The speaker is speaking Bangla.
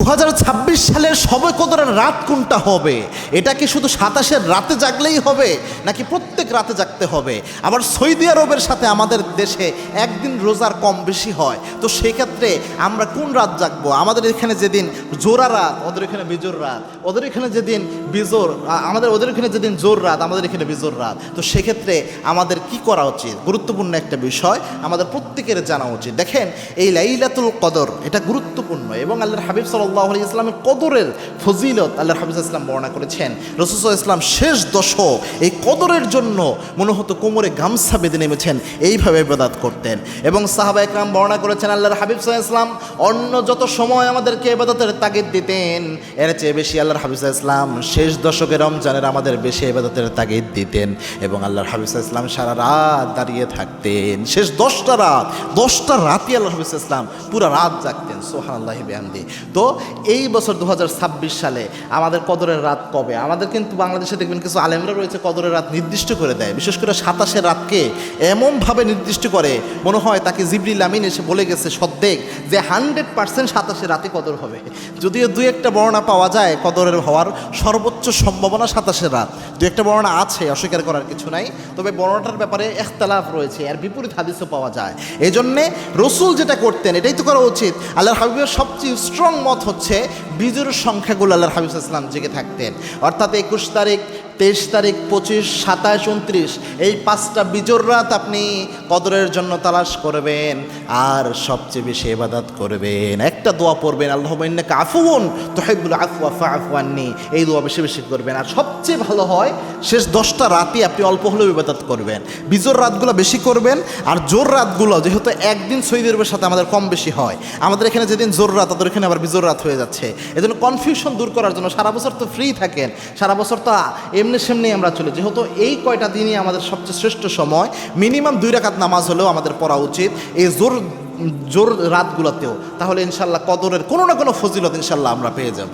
2026 সালের শবে কদরের রাত কোনটা হবে? এটা কি শুধু 27-এর রাতে জাগলেই হবে, নাকি প্রত্যেক রাতে জাগতে হবে? আবার সৌদি আরবের সাথে আমাদের দেশে একদিন রোজার কম বেশি হয়, তো সেক্ষেত্রে আমরা কোন রাত জাগবো? আমাদের এখানে যেদিন জোড়া রাত, ওদের এখানে বিজোর রাত, ওদের এখানে যেদিন বিজোর ওদের এখানে যেদিন জোর রাত, আমাদের এখানে বিজোর রাত। তো সেক্ষেত্রে আমাদের কি করা উচিত? গুরুত্বপূর্ণ একটা বিষয় আমাদের প্রত্যেকের জানা উচিত। দেখেন, এই লাইলাতুল কদর এটা গুরুত্বপূর্ণ, এবং আল্লাহর হাবিব সাল্লাল্লাহু আলাইহি ইসলামের কদরের ফজিলত আল্লাহর হাবিব ইসলাম বর্ণনা করেছেন। রাসূল সাল্লাল্লাহু আলাইহি ইসলাম শেষ দশক এই কদরের জন্য মনে হতো কোমরে গামছা বেঁধে নেমেছেন, এইভাবে ইবাদত করতেন। এবং সাহাবা একরাম বর্ণনা করেছেন আল্লাহর হাবিব সাল্লাল্লাহু আলাইহি ইসলাম অন্য যত সময় আমাদেরকে ইবাদতের তাগিদ দিতেন, এর চেয়ে বেশি আল্লাহর হাবিব সাল্লাল্লাহু আলাইহি ইসলাম শেষ দশকে রমজানের আমাদের বেশি ইবাদতের তাগিদ দিতেন। এবং আল্লাহর হাবিব সাল্লাল্লাহু আলাইহি ইসলাম সারা রাত দাঁড়িয়ে থাকতেন, শেষ 10টা রাতই আল্লাহর হাবিব সাল্লাল্লাহু আলাইহি ইসলাম পুরো রাত জাগতেন। সুবহানাল্লাহি বিহামদি। তো এই বছর 2026 সালে আমাদের কদরের রাত কবে? আমাদের কিন্তু বাংলাদেশে দেখবেন কিছু আলেমরা রয়েছে কদরের রাত নির্দিষ্ট করে দেয়, বিশেষ করে 27-এর রাতকে এমনভাবে নির্দিষ্ট করে মনে হয় তাকে জিবরিল আমিন এসে বলে গেছে সদ্দেক যে 100% 27-এর রাতে কদর হবে। যদিও দুই একটা বর্ণনা পাওয়া যায় কদরের হওয়ার সর্বোচ্চ সম্ভাবনা 27-এর রাত, দু একটা বর্ণনা আছে, অস্বীকার করার কিছু নাই, তবে বর্ণনাটার ব্যাপারে ইখতিলাফ রয়েছে, এর বিপরীত হাদিসও পাওয়া যায়। এই জন্যে রসুল যেটা করতেন এটাই তো করা উচিত। আল্লাহর হাবিবের সবচেয়ে স্ট্রং মত হচ্ছে বিজোড় সংখ্যাগুলো আল্লাহর হাবিব সাল্লাল্লাহু আলাইহি ওয়াসাল্লাম জেগে থাকতেন, অর্থাৎ 21 তারিখ, 23 তারিখ, 25, 27, 29 এই 5টা বিজোড় রাত আপনি কদরের জন্য তালাশ করবেন, আর সবচেয়ে বেশি ইবাদত করবেন। একটা দোয়া পড়বেন, আল্লাহুম্মা ইন্নাকা আফুউন তুহিব্বুল আফওয়া ফা'ফু আন্নী, এই দোয়া বেশি বেশি করবেন। আর সবচেয়ে ভালো হয় শেষ 10টা রাতই আপনি অল্প হলেও ইবাদত করবেন, বিজোড় রাতগুলো বেশি করবেন। আর জোর রাতগুলো যেহেতু একদিন সৌদি আরবের সাথে আমাদের কম বেশি হয়, আমাদের এখানে যেদিন জোর রাত ওদের এখানে আবার বিজোড় রাত হয়ে যাচ্ছে, এজন্য কনফিউশন দূর করার জন্য সারা বছর তো ফ্রি থাকেন, সারা বছর তো এমনি সেমনি আমরা চলি, যেহেতু এই কয়টা দিনই আমাদের সবচেয়ে শ্রেষ্ঠ সময়, মিনিমাম 2 রাকাত নামাজ হলেও আমাদের পড়া উচিত এই জোর রাতগুলোতেও। তাহলে ইনশাল্লাহ কদরের কোনো না কোনো ফজিলত ইনশাল্লাহ আমরা পেয়ে যাব।